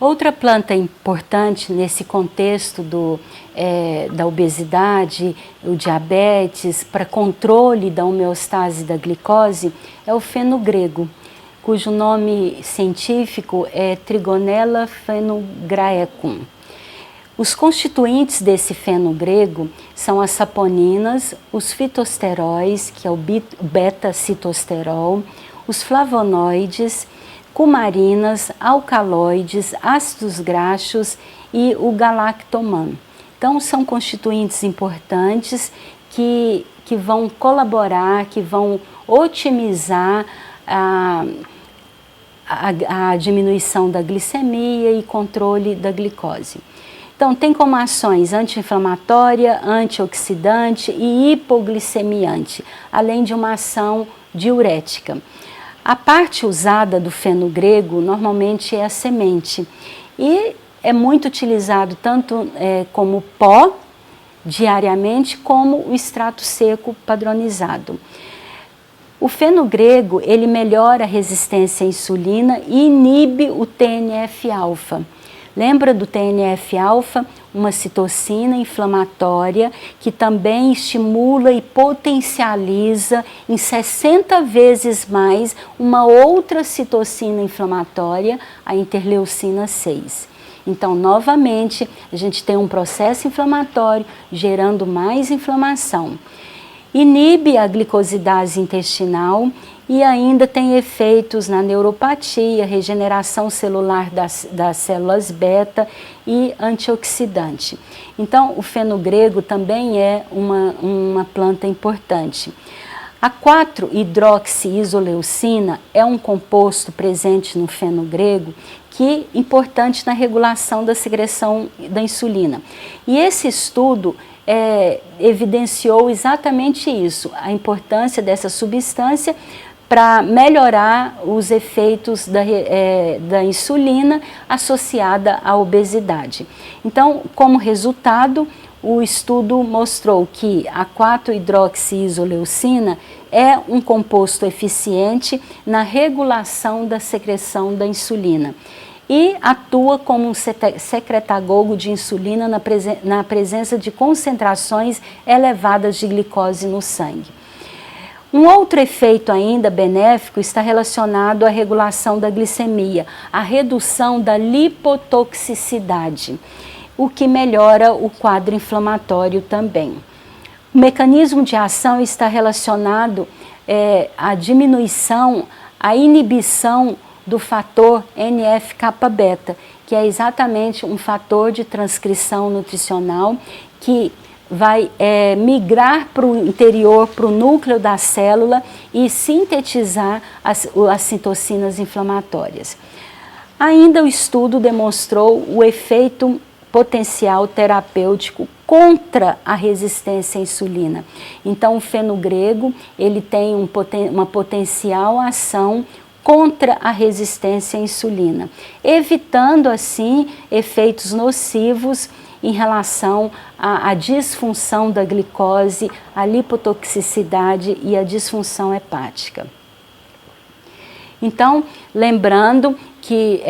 Outra planta importante nesse contexto da obesidade, o diabetes, para controle da homeostase da glicose, é o fenogrego, cujo nome científico é Trigonella phenograecum. Os constituintes desse fenogrego são as saponinas, os fitosteróis, que é o beta-citosterol, os flavonoides, cumarinas, alcaloides, ácidos graxos e o galactoman. Então, são constituintes importantes que vão colaborar, que vão otimizar a diminuição da glicemia e controle da glicose. Então, tem como ações anti-inflamatória, antioxidante e hipoglicemiante, além de uma ação diurética. A parte usada do fenogrego normalmente é a semente e é muito utilizado tanto como pó diariamente como o extrato seco padronizado. O fenogrego ele melhora a resistência à insulina e inibe o TNF-alfa. Lembra do TNF-alfa? Uma citocina inflamatória que também estimula e potencializa em 60 vezes mais uma outra citocina inflamatória, a interleucina 6. Então, novamente, a gente tem um processo inflamatório gerando mais inflamação. Inibe a glicosidase intestinal e ainda tem efeitos na neuropatia, regeneração celular das células beta e antioxidante. Então, o fenogrego também é uma planta importante. A 4-hidroxiisoleucina é um composto presente no fenogrego que é importante na regulação da secreção da insulina. E esse estudo evidenciou exatamente isso, a importância dessa substância para melhorar os efeitos da insulina associada à obesidade. Então, como resultado, o estudo mostrou que a 4-hidroxiisoleucina é um composto eficiente na regulação da secreção da insulina e atua como um secretagogo de insulina na presença de concentrações elevadas de glicose no sangue. Um outro efeito ainda benéfico está relacionado à regulação da glicemia, a redução da lipotoxicidade, o que melhora o quadro inflamatório também. O mecanismo de ação está relacionado à diminuição, à inibição do fator NF-kappa-beta, que é exatamente um fator de transcrição nutricional que vai migrar para o interior, para o núcleo da célula e sintetizar as citocinas inflamatórias. Ainda o estudo demonstrou o efeito potencial terapêutico contra a resistência à insulina. Então, o fenogrego ele tem uma potencial ação contra a resistência à insulina, evitando assim efeitos nocivos em relação à disfunção da glicose, à lipotoxicidade e à disfunção hepática. Então, lembrando que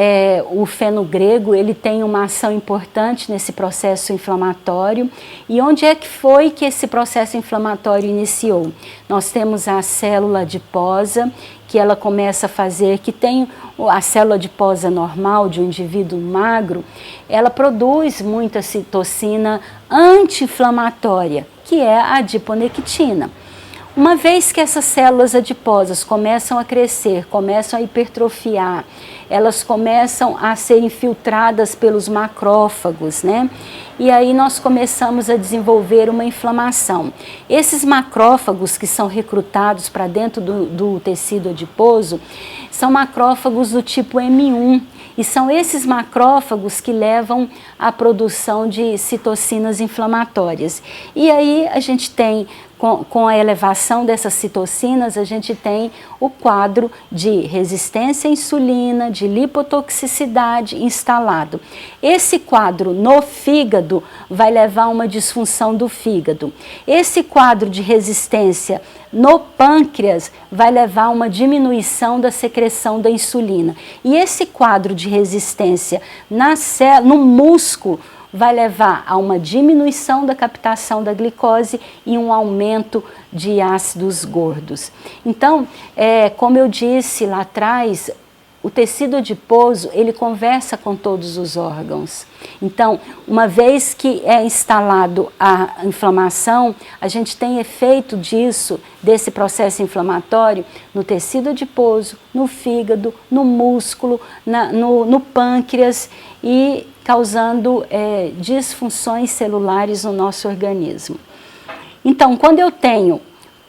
o fenogrego ele tem uma ação importante nesse processo inflamatório. E onde é que foi que esse processo inflamatório iniciou? Nós temos a célula adiposa, que ela começa a fazer, que tem a célula adiposa normal de um indivíduo magro, ela produz muita citocina anti-inflamatória, que é a adiponectina. Uma vez que essas células adiposas começam a crescer, começam a hipertrofiar, elas começam a ser infiltradas pelos macrófagos, né? E aí nós começamos a desenvolver uma inflamação. Esses macrófagos que são recrutados para dentro do tecido adiposo são macrófagos do tipo M1, e são esses macrófagos que levam à produção de citocinas inflamatórias. E aí a gente tem com a elevação dessas citocinas, a gente tem o quadro de resistência à insulina, de lipotoxicidade instalado. Esse quadro no fígado vai levar a uma disfunção do fígado. Esse quadro de resistência no pâncreas vai levar a uma diminuição da secreção da insulina. E esse quadro de resistência no músculo vai levar a uma diminuição da captação da glicose e um aumento de ácidos gordos. Então, como eu disse lá atrás, o tecido adiposo, ele conversa com todos os órgãos. Então, uma vez que é instalado a inflamação, a gente tem efeito desse processo inflamatório no tecido adiposo, no fígado, no músculo, no pâncreas e causando disfunções celulares no nosso organismo. Então, quando eu tenho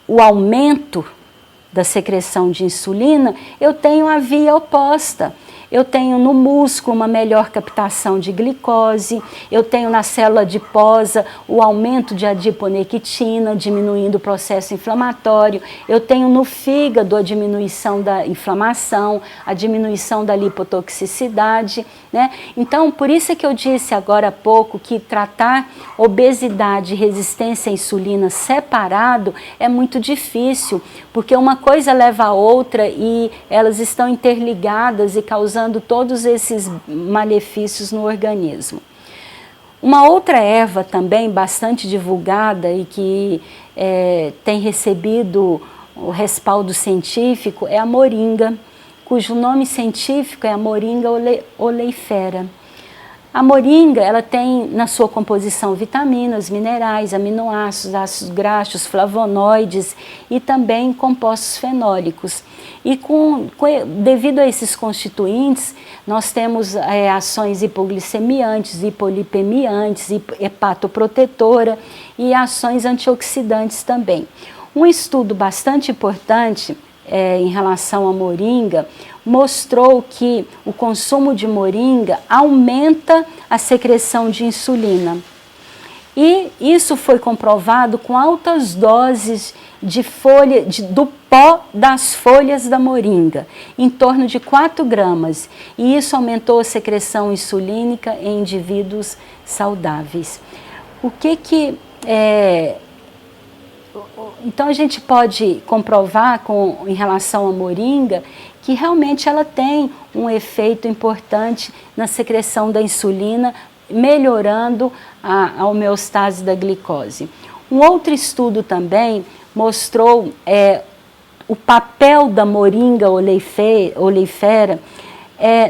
o aumento da secreção de insulina, eu tenho a via oposta. Eu tenho no músculo uma melhor captação de glicose, eu tenho na célula adiposa o aumento de adiponectina, diminuindo o processo inflamatório, eu tenho no fígado a diminuição da inflamação, a diminuição da lipotoxicidade, né? Então, por isso é que eu disse agora há pouco que tratar obesidade e resistência à insulina separado é muito difícil, porque uma coisa leva a outra e elas estão interligadas e causando todos esses malefícios no organismo. Uma outra erva também bastante divulgada e que tem recebido o respaldo científico é a moringa, cujo nome científico é a Moringa oleifera. A moringa, ela tem na sua composição vitaminas, minerais, aminoácidos, ácidos graxos, flavonoides e também compostos fenólicos. E devido a esses constituintes, nós temos ações hipoglicemiantes, hipolipemiantes, hepatoprotetora e ações antioxidantes também. Um estudo bastante importante em relação à moringa mostrou que o consumo de moringa aumenta a secreção de insulina. E isso foi comprovado com altas doses do pó das folhas da moringa, em torno de 4 gramas. E isso aumentou a secreção insulínica em indivíduos saudáveis. Então a gente pode comprovar em relação à moringa que realmente ela tem um efeito importante na secreção da insulina, melhorando a homeostase da glicose. Um outro estudo também mostrou o papel da moringa oleifera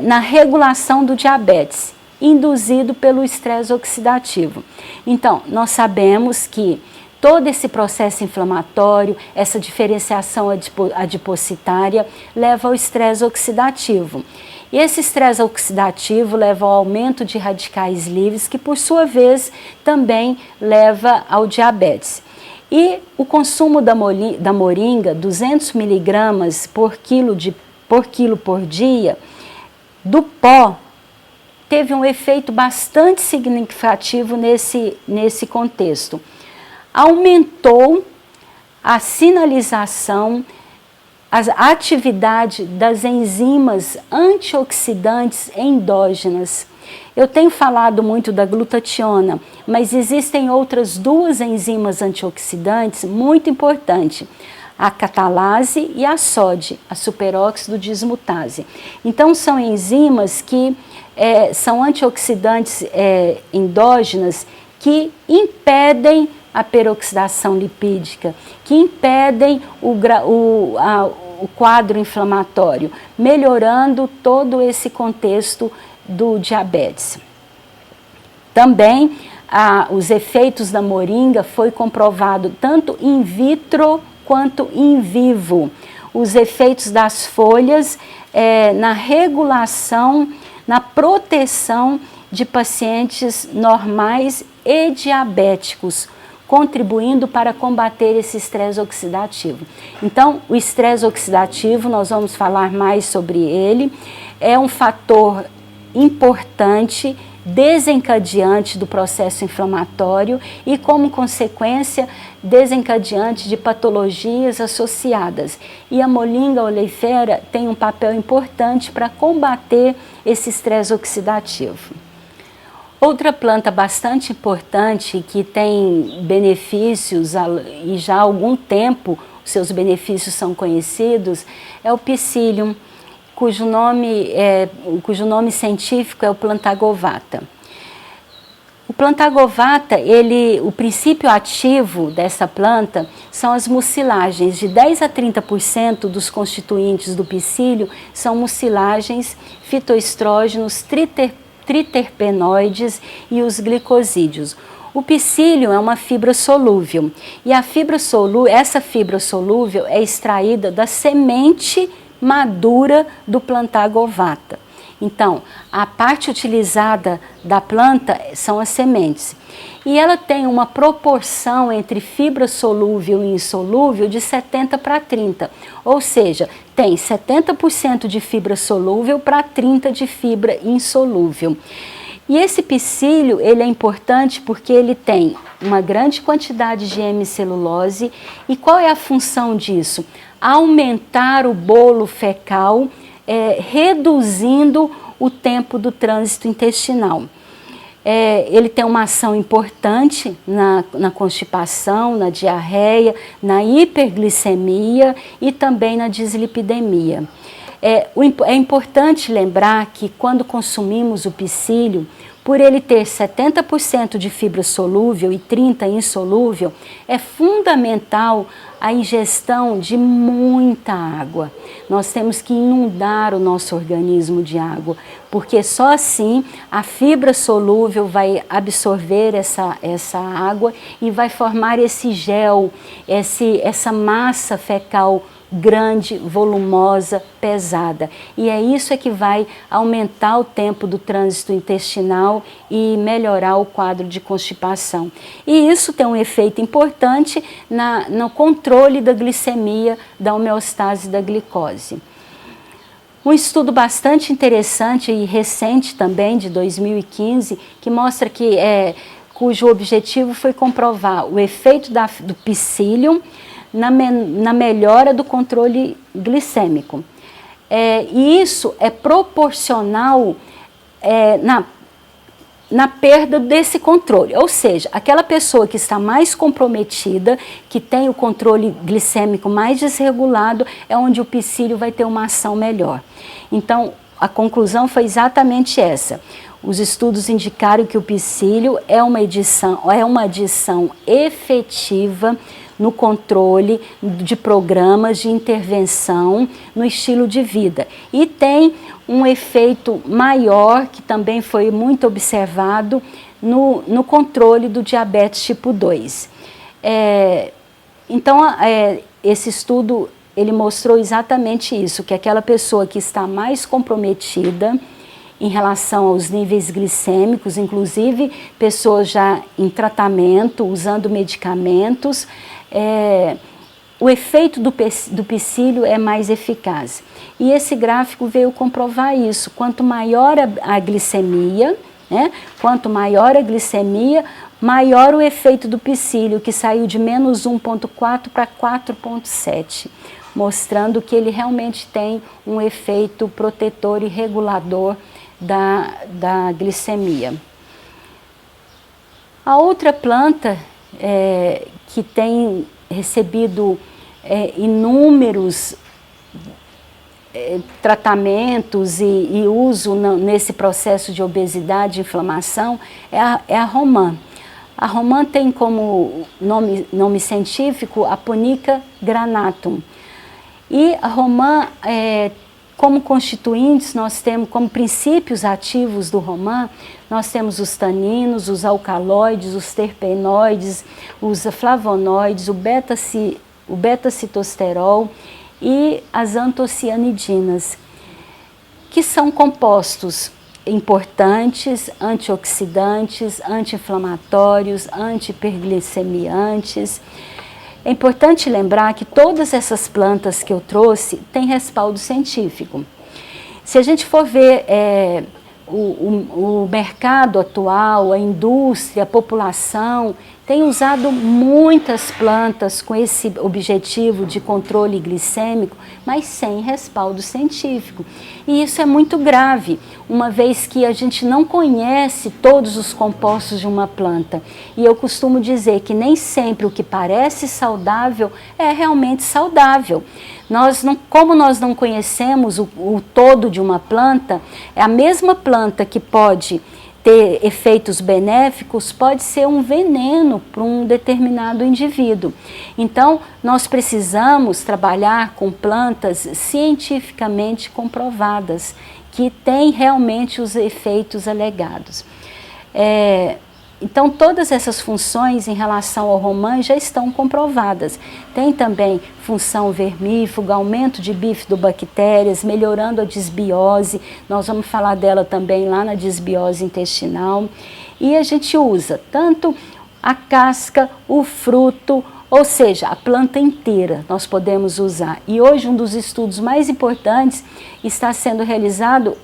na regulação do diabetes, induzido pelo estresse oxidativo. Então, nós sabemos que todo esse processo inflamatório, essa diferenciação adipocitária, leva ao estresse oxidativo. E esse estresse oxidativo leva ao aumento de radicais livres, que por sua vez também leva ao diabetes. E o consumo da moringa, 200 miligramas por quilo por dia, do pó, teve um efeito bastante significativo nesse contexto. Aumentou a sinalização, a atividade das enzimas antioxidantes endógenas. Eu tenho falado muito da glutationa, mas existem outras 2 enzimas antioxidantes muito importantes, a catalase e a SOD, a superóxido dismutase. Então, são enzimas que são antioxidantes endógenas que impedem a peroxidação lipídica, que impedem o quadro inflamatório, melhorando todo esse contexto do diabetes. Também os efeitos da moringa foi comprovado tanto in vitro quanto in vivo. Os efeitos das folhas na regulação, na proteção de pacientes normais e diabéticos, contribuindo para combater esse estresse oxidativo. Então, o estresse oxidativo, nós vamos falar mais sobre ele, é um fator importante, desencadeante do processo inflamatório e, como consequência, desencadeante de patologias associadas. E a Moringa oleifera tem um papel importante para combater esse estresse oxidativo. Outra planta bastante importante que tem benefícios e já há algum tempo seus benefícios são conhecidos é o Psyllium, cujo nome científico é o Plantagovata. O Plantagovata, o princípio ativo dessa planta são as mucilagens. De 10 a 30% dos constituintes do psyllium são mucilagens, fitoestrógenos, triterpenoides e os glicosídeos. O psyllium é uma fibra solúvel e essa fibra solúvel é extraída da semente madura do Plantagovata. Então, a parte utilizada da planta são as sementes. E ela tem uma proporção entre fibra solúvel e insolúvel de 70 para 30. Ou seja, tem 70% de fibra solúvel para 30% de fibra insolúvel. E esse psyllium, ele é importante porque ele tem uma grande quantidade de hemicelulose. E qual é a função disso? Aumentar o bolo fecal, reduzindo o tempo do trânsito intestinal. Ele tem uma ação importante na constipação, na diarreia, na hiperglicemia e também na dislipidemia. É importante lembrar que quando consumimos o psyllium, por ele ter 70% de fibra solúvel e 30% insolúvel, é fundamental a ingestão de muita água. Nós temos que inundar o nosso organismo de água, porque só assim a fibra solúvel vai absorver essa água e vai formar esse gel, essa massa fecal grande, volumosa, pesada. E é isso que vai aumentar o tempo do trânsito intestinal e melhorar o quadro de constipação. E isso tem um efeito importante no controle da glicemia, da homeostase da glicose. Um estudo bastante interessante e recente também, de 2015, que mostra cujo objetivo foi comprovar o efeito do psyllium na melhora do controle glicêmico. E isso é proporcional na perda desse controle. Ou seja, aquela pessoa que está mais comprometida, que tem o controle glicêmico mais desregulado, é onde o psyllium vai ter uma ação melhor. Então, a conclusão foi exatamente essa. Os estudos indicaram que o psyllium é uma adição efetiva no controle de programas de intervenção no estilo de vida. E tem um efeito maior, que também foi muito observado, no controle do diabetes tipo 2. Então, esse estudo ele mostrou exatamente isso, que aquela pessoa que está mais comprometida em relação aos níveis glicêmicos, inclusive pessoas já em tratamento, usando medicamentos, o efeito do psyllium é mais eficaz. E esse gráfico veio comprovar isso. Quanto maior a glicemia, maior o efeito do psyllium, que saiu de menos 1,4 para 4,7, mostrando que ele realmente tem um efeito protetor e regulador da glicemia. A outra planta que tem recebido inúmeros tratamentos e uso nesse processo de obesidade e inflamação é a romã. A romã tem como nome científico Aponica granatum. E a romã, como constituintes, nós temos como princípios ativos do romã, nós temos os taninos, os alcaloides, os terpenoides, os flavonoides, o beta-citosterol e as antocianidinas, que são compostos importantes, antioxidantes, anti-inflamatórios, anti-hiperglicemiantes. É importante lembrar que todas essas plantas que eu trouxe têm respaldo científico. Se a gente for ver o mercado atual, a indústria, a população tem usado muitas plantas com esse objetivo de controle glicêmico, mas sem respaldo científico. E isso é muito grave, uma vez que a gente não conhece todos os compostos de uma planta. E eu costumo dizer que nem sempre o que parece saudável é realmente saudável. Como nós não conhecemos o todo de uma planta, é a mesma planta que pode ter efeitos benéficos, pode ser um veneno para um determinado indivíduo. Então, nós precisamos trabalhar com plantas cientificamente comprovadas, que têm realmente os efeitos alegados. Então, todas essas funções em relação ao romã já estão comprovadas. Tem também função vermífuga, aumento de bifidobactérias, melhorando a disbiose. Nós vamos falar dela também lá na disbiose intestinal. E a gente usa tanto a casca, o fruto, ou seja, a planta inteira nós podemos usar. E hoje um dos estudos mais importantes está sendo realizado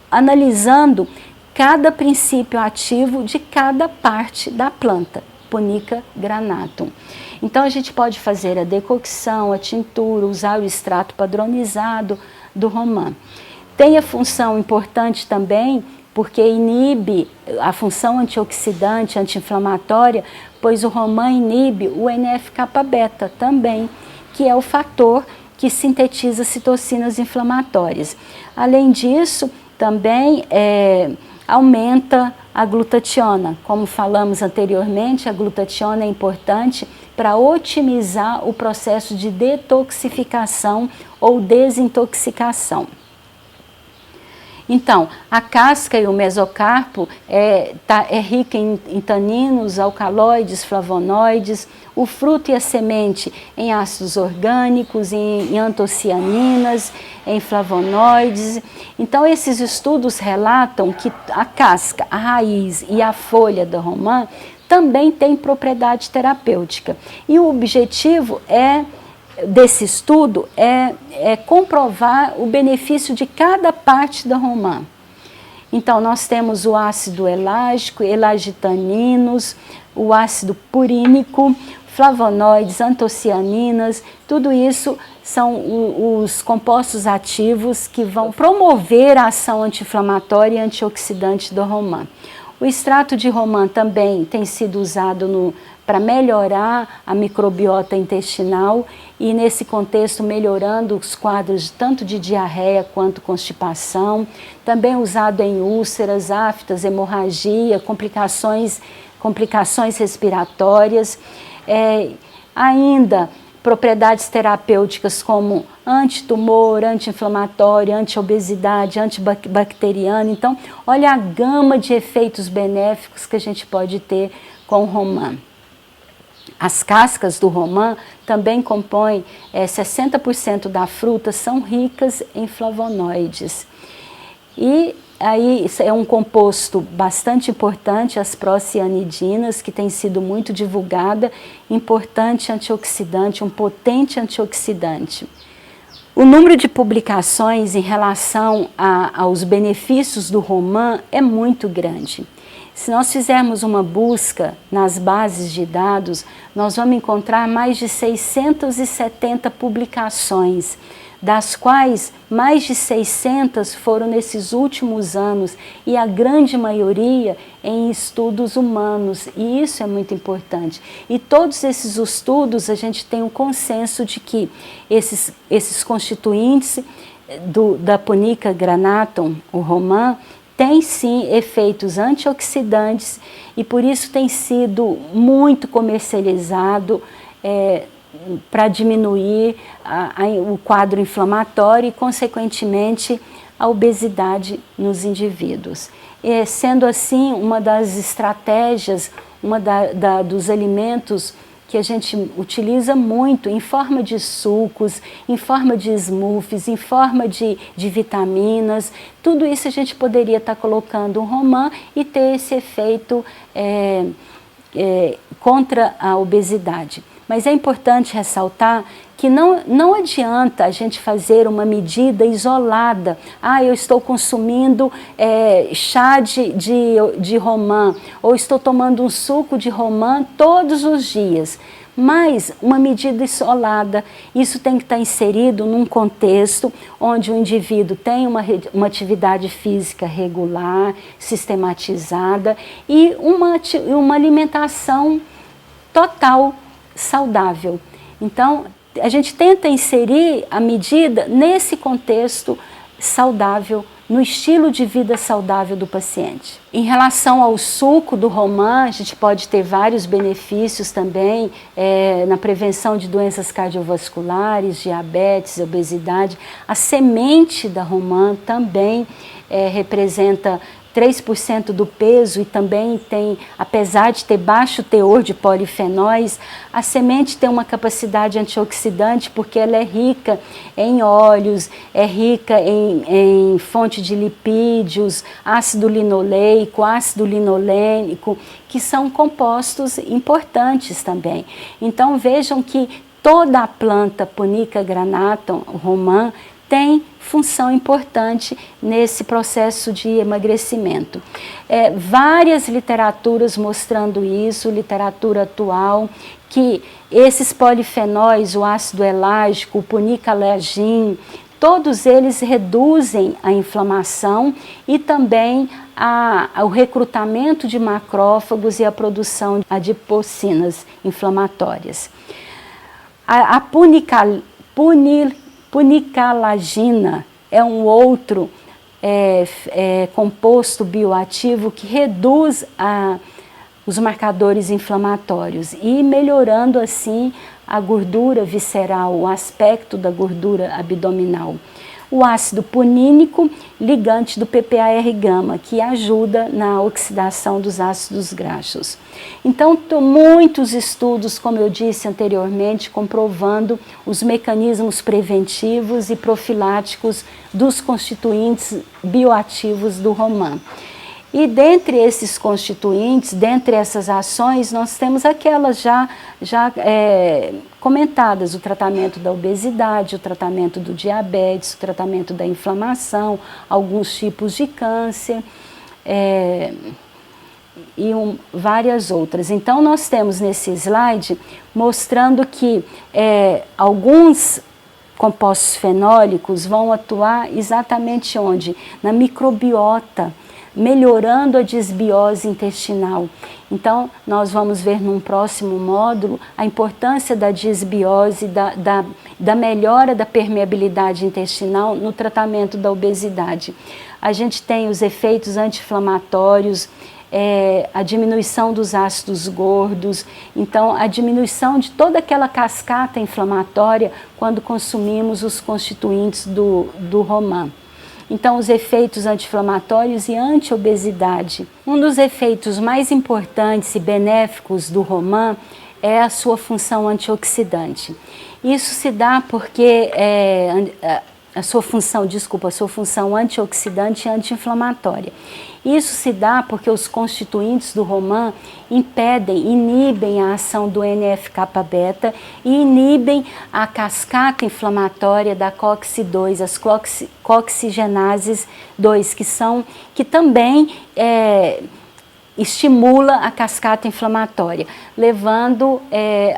analisando cada princípio ativo de cada parte da planta, Punica granatum. Então a gente pode fazer a decocção, a tintura, usar o extrato padronizado do romã. Tem a função importante também, porque inibe a função antioxidante, anti-inflamatória, pois o romã inibe o NF-kappa-beta também, que é o fator que sintetiza citocinas inflamatórias. Além disso, também aumenta a glutationa. Como falamos anteriormente, a glutationa é importante para otimizar o processo de detoxificação ou desintoxicação. Então, a casca e o mesocarpo é rica em taninos, alcaloides, flavonoides, o fruto e a semente em ácidos orgânicos, em antocianinas, em flavonoides. Então, esses estudos relatam que a casca, a raiz e a folha da romã também têm propriedade terapêutica. E o objetivo desse estudo é comprovar o benefício de cada parte da romã. Então, nós temos o ácido elágico, elagitaninos, o ácido purínico, flavonoides, antocianinas, tudo isso são os compostos ativos que vão promover a ação anti-inflamatória e antioxidante do romã. O extrato de romã também tem sido usado para melhorar a microbiota intestinal e, nesse contexto, melhorando os quadros tanto de diarreia quanto constipação. Também usado em úlceras, aftas, hemorragia, complicações respiratórias. Ainda propriedades terapêuticas como antitumor, anti-inflamatório, anti-obesidade, antibacteriano. Então, olha a gama de efeitos benéficos que a gente pode ter com o romã. As cascas do romã também compõem 60% da fruta, são ricas em flavonoides. E aí é um composto bastante importante, as procianidinas, que tem sido muito divulgada, importante antioxidante, um potente antioxidante. O número de publicações em relação aos benefícios do romã é muito grande. Se nós fizermos uma busca nas bases de dados, nós vamos encontrar mais de 670 publicações, das quais mais de 600 foram nesses últimos anos e a grande maioria em estudos humanos, e isso é muito importante. E todos esses estudos a gente tem um consenso de que esses constituintes da Punica granatum, o romã, tem sim efeitos antioxidantes e por isso tem sido muito comercializado para diminuir o quadro inflamatório e, consequentemente, a obesidade nos indivíduos. Sendo assim, uma das estratégias, dos alimentos que a gente utiliza muito em forma de sucos, em forma de smoothies, em forma de vitaminas, tudo isso a gente poderia estar colocando um romã e ter esse efeito contra a obesidade. Mas é importante ressaltar que não adianta a gente fazer uma medida isolada. Ah, eu estou consumindo chá de romã, ou estou tomando um suco de romã todos os dias. Mas uma medida isolada, isso tem que estar inserido num contexto onde o indivíduo tem uma atividade física regular, sistematizada e uma alimentação total saudável. Então, a gente tenta inserir a medida nesse contexto saudável, no estilo de vida saudável do paciente. Em relação ao suco do romã, a gente pode ter vários benefícios também na prevenção de doenças cardiovasculares, diabetes, obesidade. A semente da romã também representa 3% do peso e também tem, apesar de ter baixo teor de polifenóis, a semente tem uma capacidade antioxidante porque ela é rica em óleos, é rica em fonte de lipídios, ácido linoleico, ácido linolênico, que são compostos importantes também. Então vejam que toda a planta Punica granatum, o romã, tem função importante nesse processo de emagrecimento. Várias literaturas mostrando isso, literatura atual, que esses polifenóis, o ácido elágico, o punicalagin, todos eles reduzem a inflamação e também o recrutamento de macrófagos e a produção de adipocinas inflamatórias. A punicalagina é um outro composto bioativo que reduz os marcadores inflamatórios e melhorando assim a gordura visceral, o aspecto da gordura abdominal. O ácido punínico, ligante do PPAR-gama, que ajuda na oxidação dos ácidos graxos. Então, muitos estudos, como eu disse anteriormente, comprovando os mecanismos preventivos e profiláticos dos constituintes bioativos do romã. E dentre esses constituintes, dentre essas ações, nós temos aquelas já comentadas, o tratamento da obesidade, o tratamento do diabetes, o tratamento da inflamação, alguns tipos de câncer e várias outras. Então, nós temos nesse slide mostrando que alguns compostos fenólicos vão atuar exatamente onde? Na microbiota, melhorando a desbiose intestinal. Então, nós vamos ver num próximo módulo a importância da desbiose, da melhora da permeabilidade intestinal no tratamento da obesidade. A gente tem os efeitos anti-inflamatórios, a diminuição dos ácidos gordos, então a diminuição de toda aquela cascata inflamatória quando consumimos os constituintes do romã. Então, os efeitos anti-inflamatórios e anti-obesidade. Um dos efeitos mais importantes e benéficos do romã é a sua função antioxidante. Isso se dá porque a sua função antioxidante e anti-inflamatória. Isso se dá porque os constituintes do romã inibem a ação do NF-kappa-beta e inibem a cascata inflamatória da COX-2, as coxigenases 2, que também estimula a cascata inflamatória, levando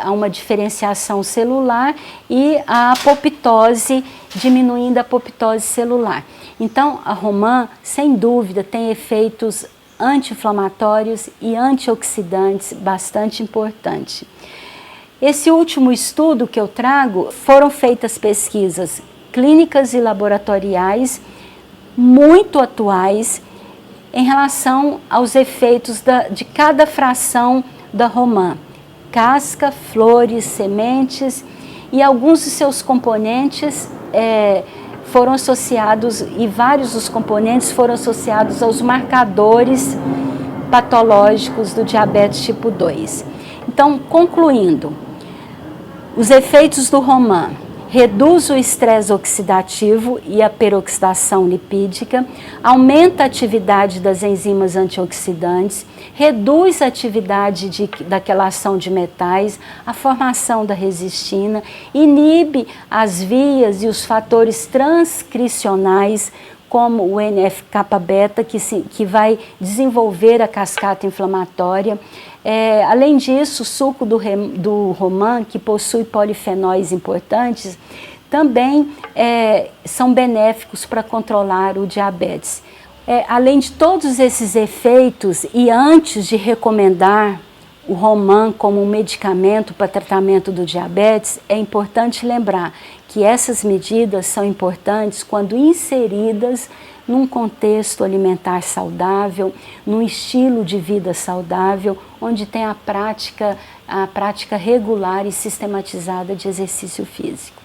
a uma diferenciação celular e a apoptose, diminuindo a apoptose celular. Então, a romã, sem dúvida, tem efeitos anti-inflamatórios e antioxidantes bastante importantes. Esse último estudo que eu trago, foram feitas pesquisas clínicas e laboratoriais muito atuais em relação aos efeitos de cada fração da romã, casca, flores, sementes, e alguns de seus componentes foram associados, e vários dos componentes foram associados aos marcadores patológicos do diabetes tipo 2. Então, concluindo, os efeitos do romã reduz o estresse oxidativo e a peroxidação lipídica, aumenta a atividade das enzimas antioxidantes, reduz a atividade da quelação de metais, a formação da resistina, inibe as vias e os fatores transcricionais, como o NF-kappa-beta, que vai desenvolver a cascata inflamatória. Além disso, o suco do romã, que possui polifenóis importantes, também são benéficos para controlar o diabetes. Além de todos esses efeitos, e antes de recomendar o romã como um medicamento para tratamento do diabetes, é importante lembrar que essas medidas são importantes quando inseridas num contexto alimentar saudável, num estilo de vida saudável, onde tem a prática regular e sistematizada de exercício físico.